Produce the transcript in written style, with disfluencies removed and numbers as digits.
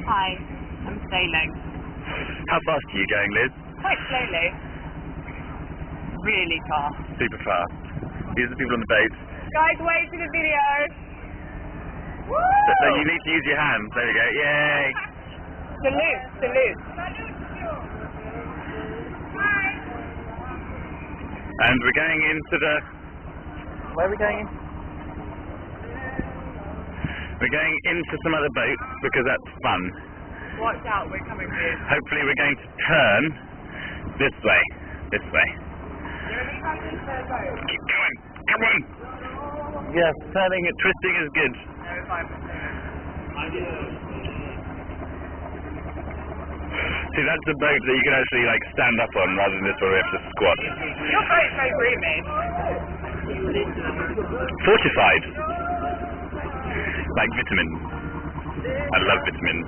Hi, I'm sailing. How fast are you going, Liz? Quite slowly. Really fast. Super fast. These are the people on the boat. Guys, wait for the video. Woo! So you need to use your hands. There we go. Yay! Salute, salute. And we're going into the... Where are we going in? We're going into some other boat because that's fun. Watch out, we're coming for you. Hopefully we're going to turn this way. This way. Keep going. Come on. Yes, turning and twisting is good. See, that's a boat that you can actually like stand up on rather than this where we have to squat. Your boat's very roomy. Fortified. Like vitamins. I love vitamins.